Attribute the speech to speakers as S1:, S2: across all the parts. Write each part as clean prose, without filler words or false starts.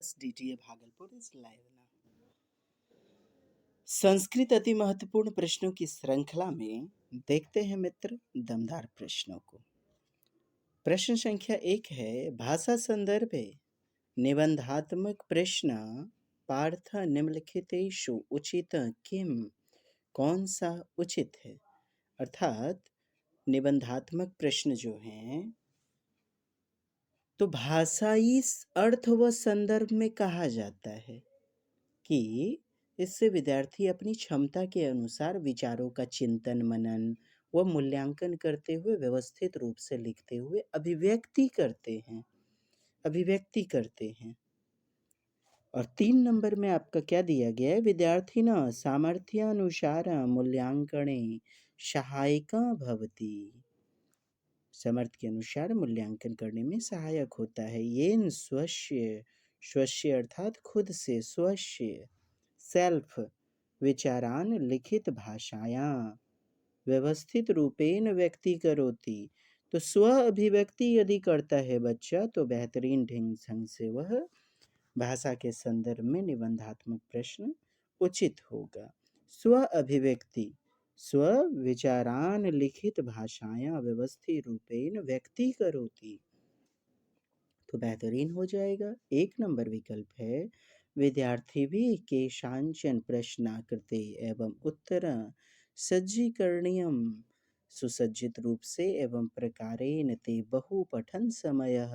S1: DTA Bhagalpur is live ना। संस्कृत अति महत्वपूर्ण प्रश्नों की श्रृंखला में देखते हैं मित्र दमदार प्रश्नों को। प्रश्न संख्या 1 है, भाषा संदर्भे निबंधात्मक प्रश्न पार्थ निम्नलिखितेषु उचित किम, कौन सा उचित है। अर्थात निबंधात्मक प्रश्न जो हैं तो भाषाई अर्थ व संदर्भ में कहा जाता है कि इससे विद्यार्थी अपनी क्षमता के अनुसार विचारों का चिंतन मनन व मूल्यांकन करते हुए व्यवस्थित रूप से लिखते हुए अभिव्यक्ति करते हैं। और 3 नंबर में आपका क्या दिया गया है, विद्यार्थिनः सामर्थ्यानुसार मूल्यांकने सहायिका भवति। सामर्थ्य के अनुसार मूल्यांकन करने में सहायक होता है। येन स्वस्य, स्वस्य अर्थात खुद से, स्वस्य सेल्फ विचारान लिखित भाषायां व्यवस्थित रूपेण व्यक्ति करोति। तो स्व अभिव्यक्ति यदि करता है बच्चा तो बेहतरीन ढंग से वह भाषा के संदर्भ में निबंधात्मक प्रश्न उचित होगा। स्व अभिव्यक्ति, स्व विचारान लिखित भाषायां व्यवस्थित रूपेण व्यक्ति करोति तो बेहतरीन हो जाएगा। 1 नंबर विकल्प है, विद्यार्थी भी केषांचन प्रश्नाकृते एवं उत्तर सज्जीकरणीयम सुसज्जित रूप से एवं प्रकारेण ते बहुपठन समयः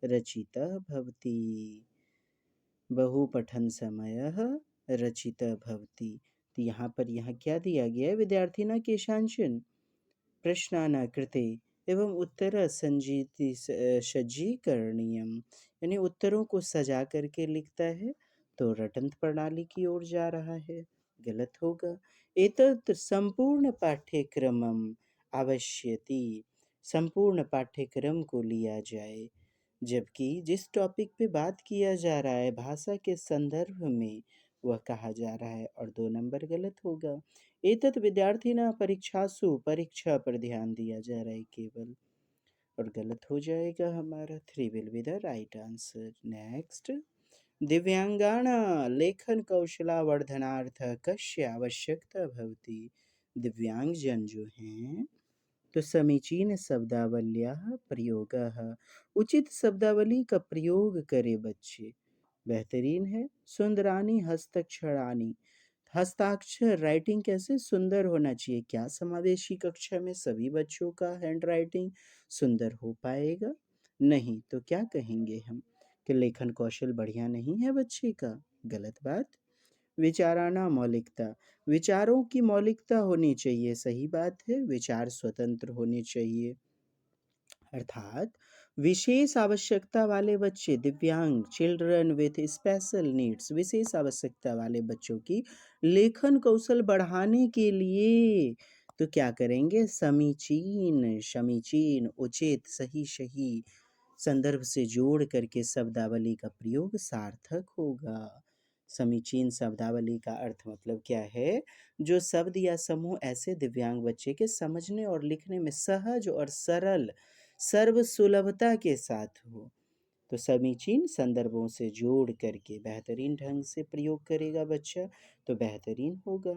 S1: रचितः भवति। बहुपठन समयः रचितः भवति। तो यहाँ पर क्या दिया गया है, विद्यार्थिना केषांचन प्रश्नानां कृते एवं उत्तर सज्जीकरणीयम, यानी उत्तरों को सजा करके लिखता है तो रटंत प्रणाली की ओर जा रहा है, गलत होगा। एतत् संपूर्ण पाठ्यक्रमम आवश्यति, संपूर्ण पाठ्यक्रम को लिया जाए, जबकि जिस टॉपिक पे बात किया जा रहा है भाषा के संदर्भ में वह कहा जा रहा है, और 2 नंबर गलत होगा। एतत् विद्यार्थिना परीक्षासु, परीक्षा पर ध्यान दिया जा रहा है केवल, और गलत हो जाएगा हमारा। 3 will be the right answer. Next, दिव्यांगाना लेखन कौशलावर्धनार्थ कस्य आवश्यकता भवति। दिव्यांगजन जो हैं तो समीचीन शब्दावल्याः प्रयोगः, उचित शब्दावली का प्रयोग करे बच्चे, बेहतरीन है। सुंदरानी हस्ताक्षराणी, हस्ताक्षर राइटिंग कैसे सुंदर होना चाहिए। क्या समावेशी कक्षा में सभी बच्चों का हैंड राइटिंग सुंदर हो पाएगा? नहीं, तो क्या कहेंगे हम कि लेखन कौशल बढ़िया नहीं है बच्चे का, गलत बात। विचाराना मौलिकता, विचारों की मौलिकता होनी चाहिए, सही बात है। विचार स्वतंत्र होने चाहिए, अर्थात विशेष आवश्यकता वाले बच्चे, दिव्यांग, चिल्ड्रन विथ स्पेशल नीड्स, विशेष आवश्यकता वाले बच्चों की लेखन कौशल बढ़ाने के लिए तो क्या करेंगे, समीचीन, समीचीन, उचित, सही सही संदर्भ से जोड़ करके शब्दावली का प्रयोग सार्थक होगा। समीचीन शब्दावली का अर्थ मतलब क्या है, जो शब्द या समूह ऐसे दिव्यांग बच्चे के समझने और लिखने में सहज और सरल, सर्व सुलभता के साथ हो, तो समीचीन संदर्भों से जोड़ करके बेहतरीन ढंग से प्रयोग करेगा बच्चा तो बेहतरीन होगा।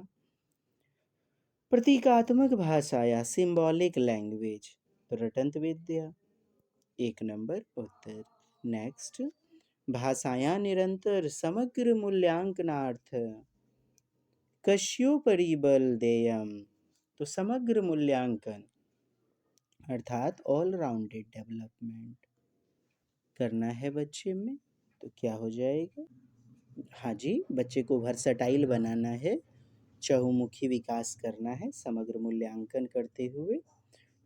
S1: प्रतीकात्मक भाषा या सिंबॉलिक लैंग्वेज, तो रटंत विद्या, 1 नंबर उत्तर। नेक्स्ट, भाषायां निरंतर समग्र मूल्यांकनार्थ कस्योपरि बल देयम, तो समग्र मूल्यांकन अर्थात ऑल राउंडेड डेवलपमेंट करना है बच्चे में, तो क्या हो जाएगा, हाँ जी, बच्चे को वर्सटाइल बनाना है, चहुमुखी विकास करना है समग्र मूल्यांकन करते हुए,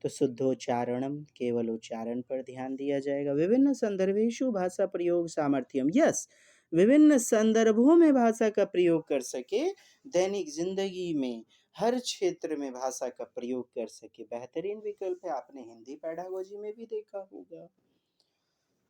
S1: तो शुद्धोच्चारणम, केवल उच्चारण पर ध्यान दिया जाएगा। विभिन्न संदर्भेषु भाषा प्रयोग सामर्थ्यम, यस, विभिन्न संदर्भों में भाषा का प्रयोग कर सके, दैनिक जिंदगी में हर क्षेत्र में भाषा का प्रयोग कर सके, बेहतरीन विकल्प है। आपने हिंदी पेडागोजी में भी देखा होगा।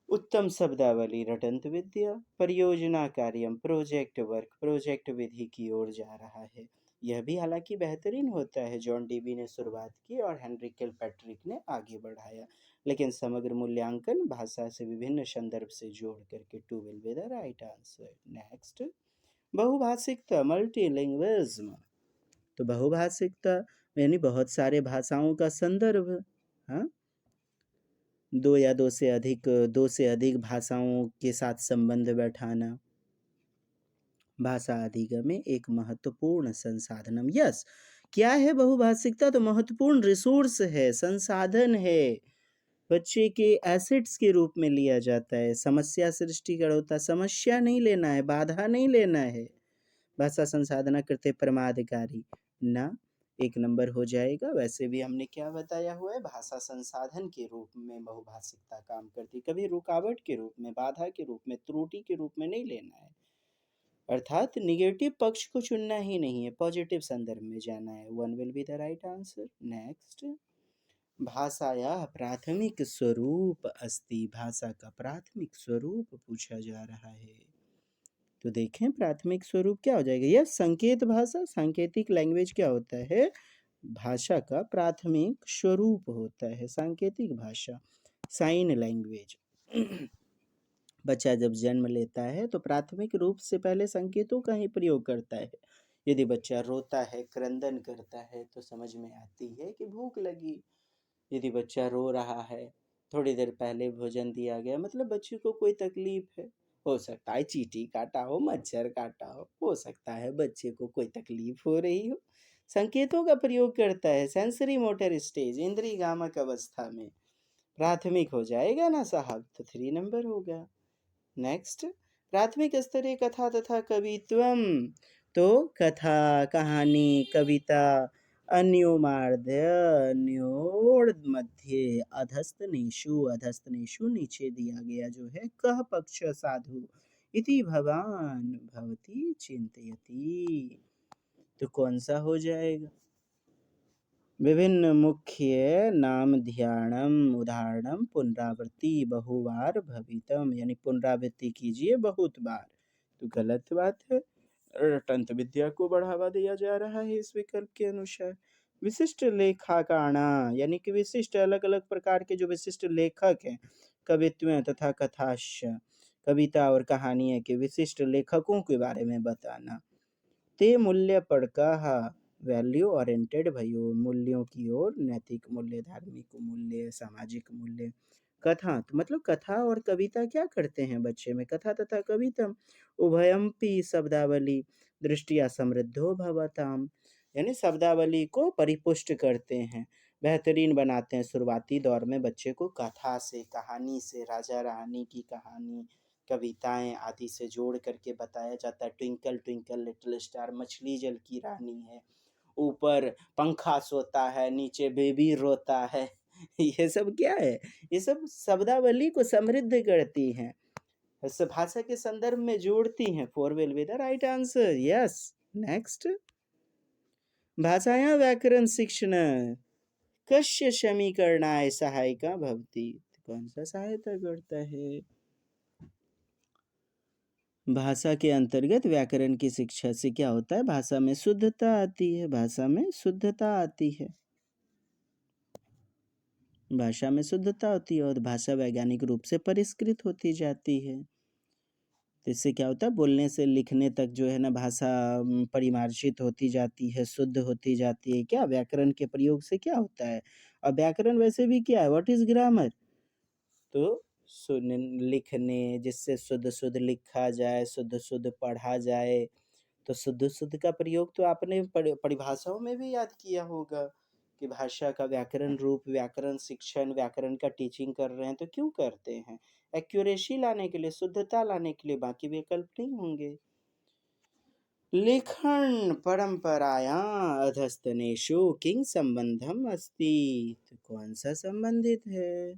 S1: उत्तम शब्दावली, रटंत विद्या, परियोजना कार्यम, प्रोजेक्ट वर्क, प्रोजेक्ट विधि की ओर जा रहा है, यह भी हालांकि बेहतरीन होता है। जॉन डीबी ने शुरुआत की और हेनरी किलपैट्रिक ने आगे बढ़ाया, लेकिन समग्र मूल्यांकन भाषा से विभिन्न संदर्भ से जोड़ करके two will be the right answer. Next, बहुभाषिकता, मल्टीलिंग्विज्म। तो बहुभाषिकता यानी बहुत सारे भाषाओं का संदर्भ। हाँ, दो से अधिक भाषाओं के साथ संबंध बैठाना। भाषा अधिगम में एक महत्वपूर्ण संसाधनम। यस, क्या है बहुभाषिकता? तो महत्वपूर्ण रिसोर्स है, संसाधन है, बच्चे के एसेट्स के रूप में लिया जाता है। समस्या सृष्टि होता, समस्या नहीं लेना है, बाधा नहीं लेना है। भाषा संसाधना करते परमाधिकारी ना, एक नंबर हो जाएगा। वैसे भी हमने क्या बताया हुआ है, भाषा संसाधन के रूप में बहुभाषिकता काम करती, कभी रुकावट के रूप में, बाधा के रूप में, त्रुटि के रूप में नहीं लेना है। अर्थात निगेटिव पक्ष को चुनना ही नहीं है, पॉजिटिव संदर्भ में जाना है। One will be the right answer. Next, भाषायाः प्राथमिक स्वरूप अस्ति। भाषा का प्राथमिक स्वरूप पूछा जा रहा है। तो देखें प्राथमिक स्वरूप क्या हो जाएगा। यह संकेत भाषा, सांकेतिक लैंग्वेज क्या होता है, भाषा का प्राथमिक स्वरूप होता है। सांकेतिक भाषा, साइन लैंग्वेज। बच्चा जब जन्म लेता है तो प्राथमिक रूप से पहले संकेतों का ही प्रयोग करता है। यदि बच्चा रोता है, क्रंदन करता है, तो समझ में आती है कि भूख लगी। यदि बच्चा रो रहा है, थोड़ी देर पहले भोजन दिया गया, मतलब बच्चे को कोई तकलीफ है। हो सकता है चींटी काटा हो, मच्छर काटा हो सकता है बच्चे को कोई तकलीफ हो रही हो। संकेतों का प्रयोग करता है। सेंसरी मोटर स्टेज, इंद्रिय गामक अवस्था में। प्राथमिक हो जाएगा ना साहब, तो 3 नंबर होगा। नेक्स्ट, प्राथमिक स्तरीय कथा तथा कवित्वम। तो कथा, कहानी, कविता, अन्योमार्ध्य, अन्योड़ मध्ये, अधस्तनेषु, अधस्तनेषु नीचे दिया गया जो है, कह पक्ष साधु इति भवान भवती चिंतयति। तो कौन सा हो जाएगा? विभिन्न मुख्य नाम ध्यानम, उदाहरणम पुनरावृत्ति बहुवार भवितम, यानी पुनरावृत्ति कीजिए बहुत बार। तो गलत बात है। रटंत विद्या को बढ़ावा दिया जा रहा है इस विकल्प के अनुसार। विशिष्ट लेखाकाणा, यानी कि विशिष्ट अलग अलग प्रकार के जो विशिष्ट लेखक हैं, कवित्व तथा कथाश्च, कविता और कहानियाँ के विशिष्ट लेखकों के बारे में बताना। ते मूल्य पड़का, वैल्यू ओरिएंटेड भयो, मूल्यों की ओर, नैतिक मूल्य, धार्मिक मूल्य, सामाजिक मूल्य। कथा, तो मतलब कथा और कविता क्या करते हैं बच्चे में, कथा तथा कवितम उभयम्पि शब्दावली दृष्टिया समृद्धो भवताम, यानी शब्दावली को परिपुष्ट करते हैं, बेहतरीन बनाते हैं। शुरुआती दौर में बच्चे को कथा से, कहानी से, राजा रानी की कहानी, कविताएं आदि से जोड़ करके बताया जाता है। ट्विंकल ट्विंकल लिटिल स्टार, मछली जल की रानी है, ऊपर पंखा सोता है, नीचे बेबी रोता है। ये सब क्या है, ये सब शब्दावली को समृद्ध करती हैं, इस भाषा के संदर्भ में जोड़ती हैं। 4 will be the right answer. Yes. Next, भाषायां व्याकरण शिक्षण कस्य समीकरणाय सहायिका भवति। कौन सा सहायता करता है? भाषा के अंतर्गत व्याकरण की शिक्षा से क्या होता है, भाषा में शुद्धता आती है, भाषा में शुद्धता आती है, भाषा में शुद्धता होती है और भाषा वैज्ञानिक रूप से परिष्कृत होती जाती है। तो इससे क्या होता है, बोलने से लिखने तक जो है ना भाषा परिमार्जित होती जाती है, शुद्ध होती जाती है। क्या व्याकरण के प्रयोग से क्या होता है? और व्याकरण वैसे भी क्या है, व्हाट इज ग्रामर? तो सुन लिखने, जिससे शुद्ध शुद्ध लिखा जाए, शुद्ध शुद्ध पढ़ा जाए। तो शुद्ध शुद्ध का प्रयोग तो आपने परिभाषाओं में भी याद किया होगा कि भाषा का व्याकरण रूप, व्याकरण शिक्षण, व्याकरण का टीचिंग कर रहे हैं तो क्यों करते हैं? एक्यूरेसी लाने के लिए, शुद्धता लाने के लिए, बाकी विकल्प नहीं होंगे। लेखन परंपरायां अधस्तनेषु किंग संबंधम अस्ति। तो कौन सा संबंधित है?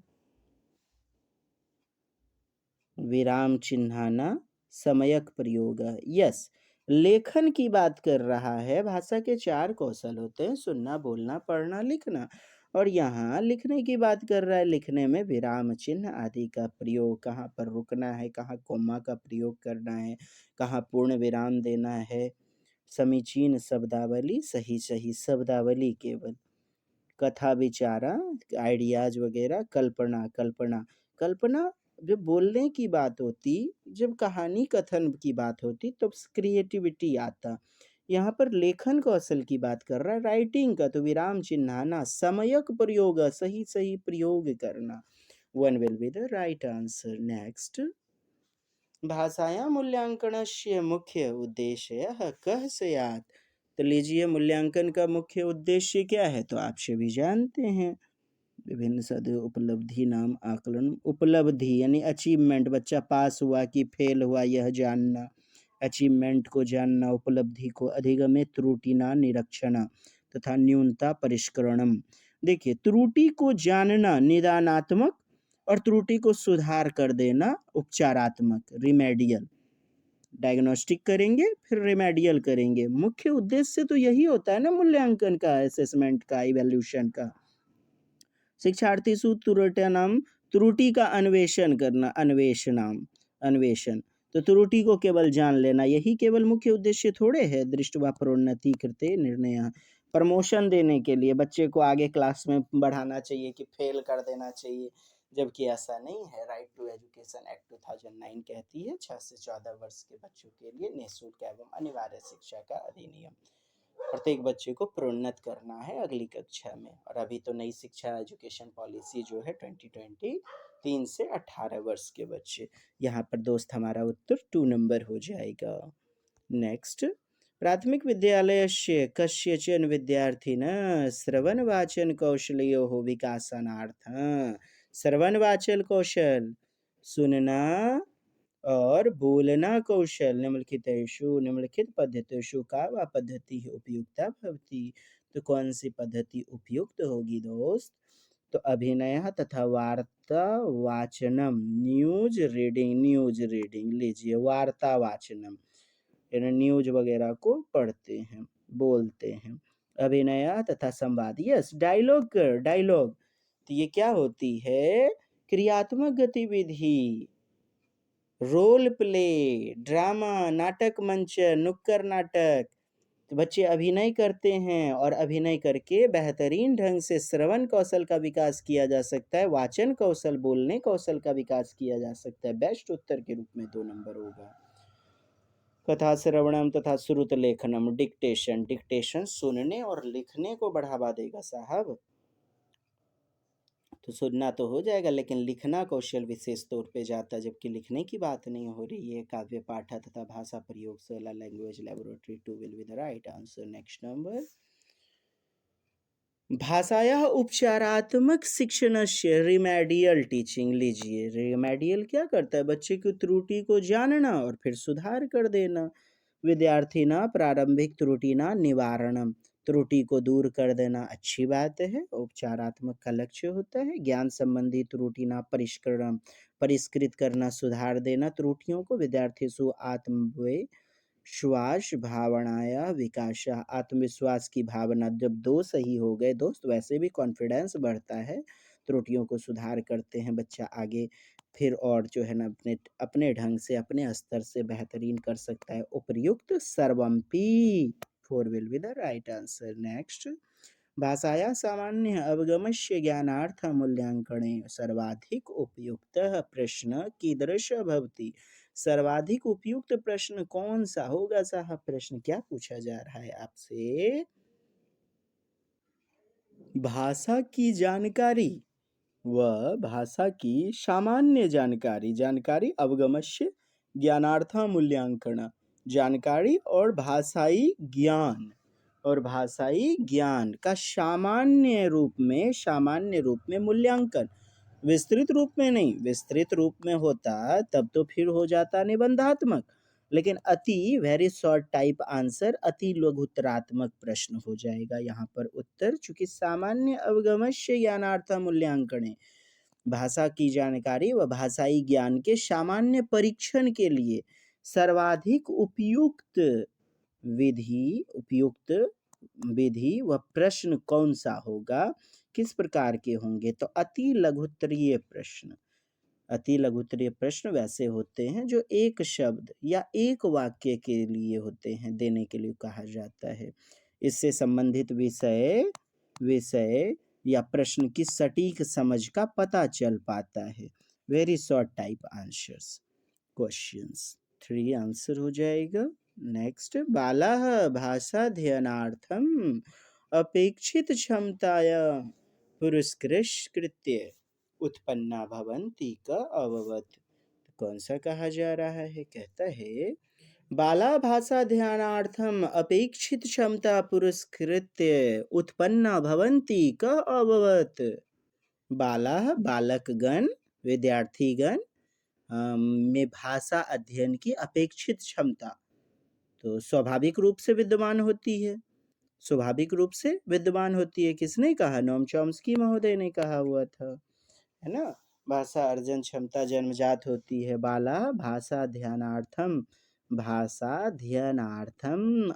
S1: विराम चिन्हाना, समयक प्रयोग। यस, लेखन की बात कर रहा है। भाषा के 4 कौशल होते हैं, सुनना, बोलना, पढ़ना, लिखना। और यहाँ लिखने की बात कर रहा है। लिखने में विराम चिन्ह आदि का प्रयोग, कहाँ पर रुकना है, कहाँ कोमा का प्रयोग करना है, कहाँ पूर्ण विराम देना है, समीचीन शब्दावली, सही सही शब्दावली केवल। कथा विचारा, आइडियाज वगैरह, कल्पना कल्पना कल्पना जब बोलने की बात होती, जब कहानी कथन की बात होती तो क्रिएटिविटी आता। यहाँ पर लेखन कौशल की बात कर रहा है, राइटिंग का, तो विराम चिन्हाना, समयक प्रयोग, सही सही प्रयोग करना। One will be the right answer. Next, भाषायां मूल्यांकनस्य मुख्य उद्देश्यः कः स्यात्। तो लीजिए, मूल्यांकन का मुख्य उद्देश्य क्या है, तो आप सभी जानते हैं। विभिन्न सद उपलब्धि नाम आकलन, उपलब्धि यानी अचीवमेंट, बच्चा पास हुआ कि फेल हुआ यह जानना, अचीवमेंट को जानना, उपलब्धि को अधिगमे त्रुटिना निरीक्षण तथा न्यूनता परिष्करणम। देखिए, त्रुटि को जानना निदानात्मक और त्रुटि को सुधार कर देना उपचारात्मक, रिमेडियल। डायग्नोस्टिक करेंगे फिर रिमेडियल करेंगे। मुख्य उद्देश्य तो यही होता है ना मूल्यांकन का, असेसमेंट का, इवैल्यूएशन का। शिक्षार्थीषु त्रुटिनाम, त्रुटि का अन्वेषण करना, अन्वेषण। तो त्रुटि को केवल जान लेना, यही केवल मुख्य उद्देश्य थोड़े है। दृष्टवा प्रोन्नति कृते निर्णय, प्रमोशन देने के लिए बच्चे को आगे क्लास में बढ़ाना चाहिए कि फेल कर देना चाहिए, जबकि ऐसा नहीं है। राइट टू एजुकेशन एक्ट 2009 कहती है 6 से 14 वर्ष के बच्चों के लिए निःशुल्क एवं अनिवार्य शिक्षा का अधिनियम। प्रत्येक बच्चे को प्रोन्नत करना है अगली कक्षा में। और अभी तो नई शिक्षा एजुकेशन पॉलिसी जो है 2020, 3 से 18 वर्ष के बच्चे। यहाँ पर दोस्त हमारा उत्तर 2 नंबर हो जाएगा। नेक्स्ट, प्राथमिक विद्यालयस्य कस्यचन विद्यार्थिनः श्रवण वाचन कौशलयोः विकासनार्थं, श्रवण वाचन कौशल, सुनना और बोलना कौशल, निम्नलिखित पद्धतिषु का वा पद्धति उपयुक्ता भवति। तो कौन सी पद्धति उपयुक्त होगी दोस्त, तो अभिनय तथा वार्ता वाचनम, न्यूज रीडिंग। लीजिए, वार्ता वाचनम यानी न्यूज वगैरह को पढ़ते हैं, बोलते हैं। अभिनय तथा संवाद, यस, डायलॉग तो ये क्या होती है, क्रियात्मक गतिविधि, रोल प्ले, ड्रामा, नाटक मंच, नुक्कड़ नाटक। तो बच्चे अभिनय करते हैं और अभिनय करके बेहतरीन ढंग से श्रवण कौशल का विकास किया जा सकता है, वाचन कौशल, बोलने कौशल का विकास किया जा सकता है। बेस्ट उत्तर के रूप में 2 नंबर होगा। कथा श्रवणम तथा श्रुत लेखनम, डिक्टेशन सुनने और लिखने को बढ़ावा देगा साहब। तो सुनना तो हो जाएगा, लेकिन लिखना कौशल विशेष तौर पे जाता है, जबकि लिखने की बात नहीं हो रही है। काव्य पाठ तथा भाषा प्रयोगशाला, language laboratory 2 will be the right answer. Next number, भाषायाः उपचारात्मक शिक्षणस्य रिमेडियल टीचिंग। लीजिए, रिमेडियल क्या करता है, बच्चे की त्रुटि को जानना और फिर सुधार कर देना। विद्यार्थिना प्रारंभिक त्रुटिना निवारणम, त्रुटि को दूर कर देना अच्छी बात है, उपचारात्मक का लक्ष्य होता है। ज्ञान संबंधी त्रुटिना परिष्करण, परिष्कृत करना, सुधार देना त्रुटियों को। विद्यार्थीषु आत्मविश्वास भावनाया विकास, आत्मविश्वास की भावना, जब 2 सही हो गए दोस्त, वैसे भी कॉन्फिडेंस बढ़ता है। त्रुटियों को सुधार करते हैं, बच्चा आगे फिर और जो है ना अपने अपने ढंग से, अपने स्तर से बेहतरीन कर सकता है। उपर्युक्त सर्वम्पि, 4 will be the right answer. Next, भाषाया सामान्य अवगमस्य ज्ञानार्थ मूल्यांकने सर्वाधिक उपयुक्तः प्रश्न कीदृशः भवति। सर्वाधिक उपयुक्त प्रश्न कौन सा होगा साहब। प्रश्न क्या पूछा जा रहा है आपसे, भाषा की जानकारी व भाषा की सामान्य जानकारी अवगमस्य ज्ञानार्थ मूल्यांकन, जानकारी और भाषाई ज्ञान का सामान्य रूप में मूल्यांकन, विस्तृत रूप में नहीं। विस्तृत रूप में होता तब तो फिर हो जाता निबंधात्मक, लेकिन अति वेरी शॉर्ट टाइप आंसर, अति लघुत्तरात्मक प्रश्न हो जाएगा यहाँ पर उत्तर। चूंकि सामान्य अवगमस्य ज्ञानार्थ मूल्यांकन, भाषा की जानकारी व भाषाई ज्ञान के सामान्य परीक्षण के लिए सर्वाधिक उपयुक्त विधि व प्रश्न कौन सा होगा, किस प्रकार के होंगे, तो अति लघुत्तरीय प्रश्न, अति लघुत्तरीय प्रश्न वैसे होते हैं जो एक शब्द या एक वाक्य के लिए होते हैं, देने के लिए कहा जाता है। इससे संबंधित विषय विषय या प्रश्न की सटीक समझ का पता चल पाता है। Very short type answers questions. 3 answer हो जाएगा। नेक्स्ट, बालाः भाषाध्ययनार्थम् अपेक्षित क्षमताया पुरस्कृत्य उत्पन्ना भवन्ति क अभवत्। कौन सा कहा जा रहा है? कहता है बाला भाषा ध्यानार्थम अपेक्षित क्षमता पुरस्कृत्य उत्पन्ना भवन्ति क अभवत्। बाला बालकगण, विद्यार्थीगण में भाषा अध्ययन की अपेक्षित क्षमता तो स्वाभाविक रूप से विद्यमान होती है। स्वाभाविक रूप से विद्यमान होती है। किसने कहा? नोम चॉम्स्की महोदय ने कहा हुआ था, है ना। भाषा अर्जन क्षमता जन्मजात होती है। बाला भाषा ध्यानार्थम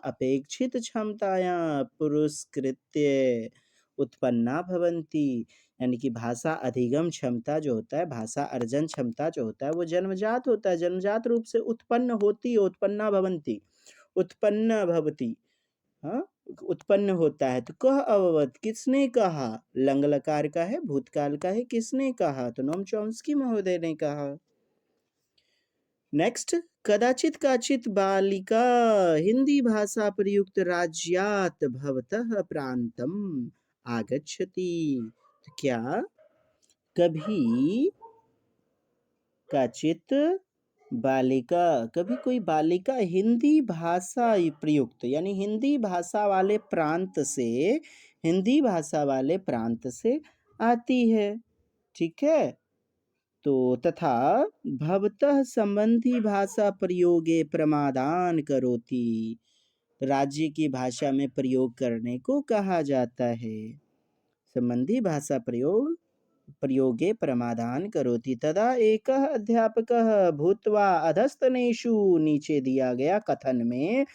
S1: अपेक्षित क्षमताया पुरस्कृत्य उत्पन्ना भवन्ति। यानी कि भाषा अधिगम क्षमता जो होता है, भाषा अर्जन क्षमता जो होता है, वो जन्मजात होता है, जन्मजात रूप से उत्पन्न होती है। उत्पन्ना भवन्ति, उत्पन्न भवति, हाँ, उत्पन्न होता है। तो कह अभवत, किसने कहा? लंग लकार का है, भूतकाल का है, किसने कहा? तो नोम चॉम्स्की महोदय ने कहा। नेक्स्ट, कदाचित काचित बालिका हिंदी भाषा प्रयुक्त राज्यात भवतः प्रांतम आगच्छति। तो क्या कभी काचित बालिका, कभी कोई बालिका हिंदी भाषा प्रयुक्त यानी हिंदी भाषा वाले प्रांत से, हिंदी भाषा वाले प्रांत से आती है, ठीक है। तो तथा भवतः संबंधी भाषा प्रयोगे प्रमादान करोति, राज्य की भाषा में प्रयोग करने को कहा जाता है। संबंधी भाषा प्रयोगे प्रमादान करोति तदा एकः अध्यापकः भूत्वा अधस्तनेषु, नीचे दिया गया कथन में,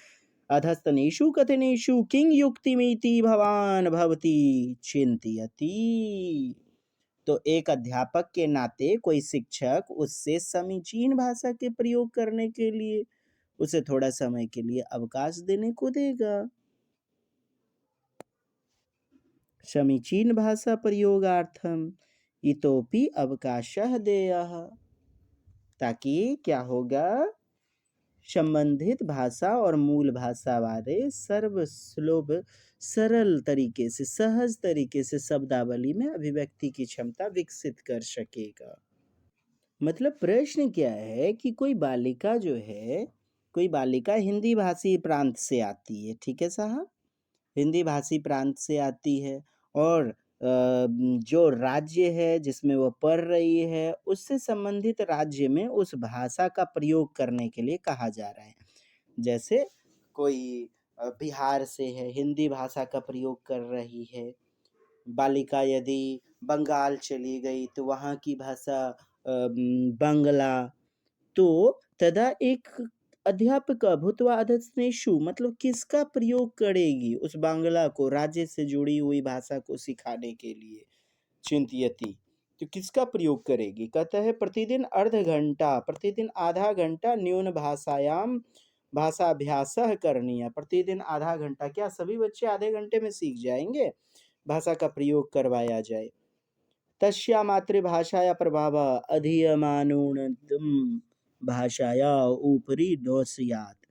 S1: अधस्तनेषु कथनेषु किंग युक्तिमिति भवान भवति चिंतयति। तो एक अध्यापक के नाते कोई शिक्षक उससे समीचीन भाषा के प्रयोग करने के लिए उसे थोड़ा समय के लिए अवकाश देने को देगा। समीचीन भाषा प्रयोगार्थम इतोपि अवकाशः देयः, ताकि क्या होगा, संबंधित भाषा और मूल भाषा वाले सर्वसुलभ सरल तरीके से, सहज तरीके से शब्दावली में अभिव्यक्ति की क्षमता विकसित कर सकेगा। मतलब प्रश्न क्या है कि कोई बालिका जो है, कोई बालिका हिंदी भाषी प्रांत से आती है, ठीक है साहब, हिंदी भाषी प्रांत से आती है और जो राज्य है जिसमें वो पढ़ रही है उससे संबंधित राज्य में उस भाषा का प्रयोग करने के लिए कहा जा रहा है। जैसे कोई बिहार से है, हिंदी भाषा का प्रयोग कर रही है। बालिका यदि बंगाल चली गई तो वहाँ की भाषा बंगला। तो तदा एक अध्यापक भूत्वा अधस्तनेषु, मतलब किसका प्रयोग करेगी? उस बांग्ला को, राज्य से जुड़ी हुई भाषा को सिखाने के लिए। चिंतयति, तो किसका प्रयोग करेगी? कहता है प्रतिदिन अर्ध घंटा, प्रतिदिन आधा घंटा न्यून भाषायाम भाषाभ्यासः करणीय। प्रतिदिन आधा घंटा, क्या सभी बच्चे आधे घंटे में सीख जाएंगे? भाषा का प्रयोग करवाया जाए। तस्या मातृभाषाया प्रभाव अधियमानुणतम भाषाया ऊपरी न स्यात्।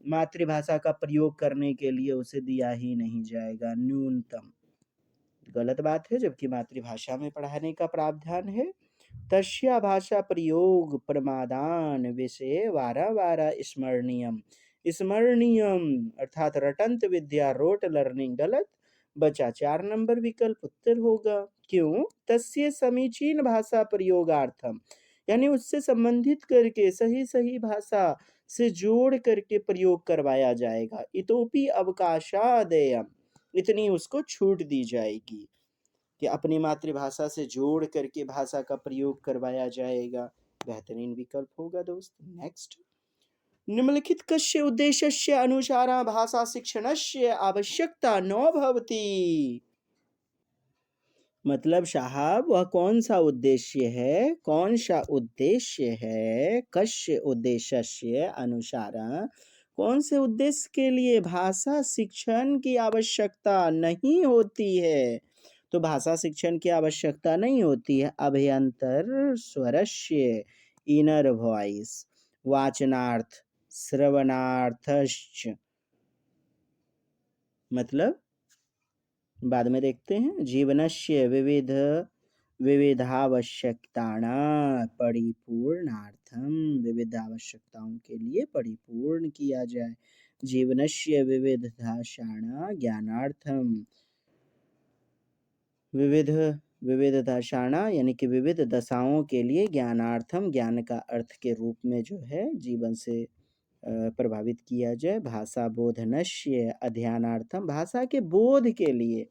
S1: मातृभाषा का प्रयोग करने के लिए उसे दिया ही नहीं जाएगा, न्यूनतम। गलत बात है, जबकि मातृभाषा में पढ़ाने का प्रावधान है। तस्या भाषा प्रयोग प्रमादान विषय वारा वारा स्मरणीयम। स्मरणीयम अर्थात रटंत विद्या, रोट लर्निंग, गलत, बचा 4 नंबर विकल्प उत्तर होगा। क्यों? तस्य समीचीन भाषा प्रयोगार्थम, यानी उससे संबंधित करके सही सही भाषा से जोड़ करके प्रयोग करवाया जाएगा। इतोपि अवकाशादेयम, इतनी उसको छूट दी जाएगी कि अपनी मातृभाषा से जोड़ करके भाषा का प्रयोग करवाया जाएगा। बेहतरीन विकल्प होगा दोस्त। नेक्स्ट, निम्नलिखित कस्य उद्देश्यस्य अनुसार भाषा शिक्षणस्य आवश्यकता न भवति। मतलब साहब वह कौन सा उद्देश्य है, कौन सा उद्देश्य है, कस्य उद्देश्यस्य अनुसार कौन से उद्देश्य के लिए भाषा शिक्षण की आवश्यकता नहीं होती है। तो भाषा शिक्षण की आवश्यकता नहीं होती है। अभ्यंतर स्वरस्य इनर वॉइस वाचनार्थ श्रवणार्थश्च मतलब बाद में देखते हैं। जीवनस्य विविधावश्यकतानां परिपूर्णार्थम विविध आवश्यकताओं के लिए परिपूर्ण किया जाए। जीवनस्य विविधाशाणा ज्ञानार्थम विविध विविध दशाना यानी कि विविध दशाओं के लिए ज्ञानार्थम ज्ञान का अर्थ के रूप में जो है जीवन से प्रभावित किया जाए। भाषा बोधनस्य अध्ययनार्थम भाषा के बोध के लिए,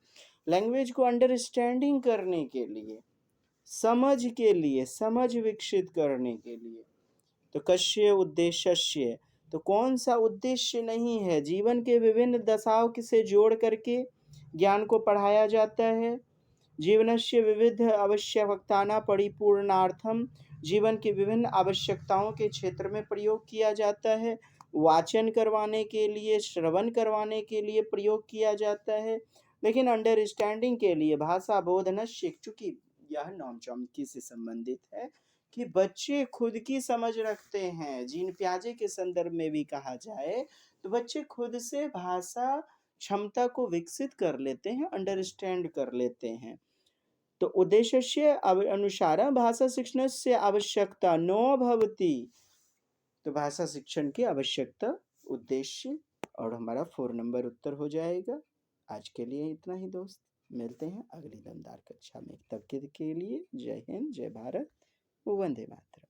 S1: लैंग्वेज को अंडरस्टैंडिंग करने के लिए, समझ के लिए, समझ विकसित करने के लिए। तो कस्य उद्देश्यस्य तो कौन सा उद्देश्य नहीं है। जीवन के विभिन्न दशाओं से जोड़ करके ज्ञान को पढ़ाया जाता है। जीवनस्य विविध आवश्यकतानां परिपूर्णार्थम जीवन की विभिन्न आवश्यकताओं के क्षेत्र में प्रयोग किया जाता है। वाचन करवाने के लिए, श्रवण करवाने के लिए प्रयोग किया जाता है। लेकिन अंडरस्टैंडिंग के लिए भाषा बोधन चूंकि यह नॉम चॉम्स्की से संबंधित है कि बच्चे खुद की समझ रखते हैं। जीन प्याजे के संदर्भ में भी कहा जाए तो बच्चे खुद से भाषा क्षमता को विकसित कर लेते हैं, अंडरस्टैंड कर लेते हैं। तो उद्देश्यस्य अनुसार भाषा शिक्षणस्य आवश्यकता न भवति। तो भाषा शिक्षण की आवश्यकता उद्देश्य और हमारा 4 नंबर उत्तर हो जाएगा। आज के लिए इतना ही दोस्त, मिलते हैं अगली दमदार कक्षा में। तब के लिए जय हिंद, जय भारत, वंदे मातरम।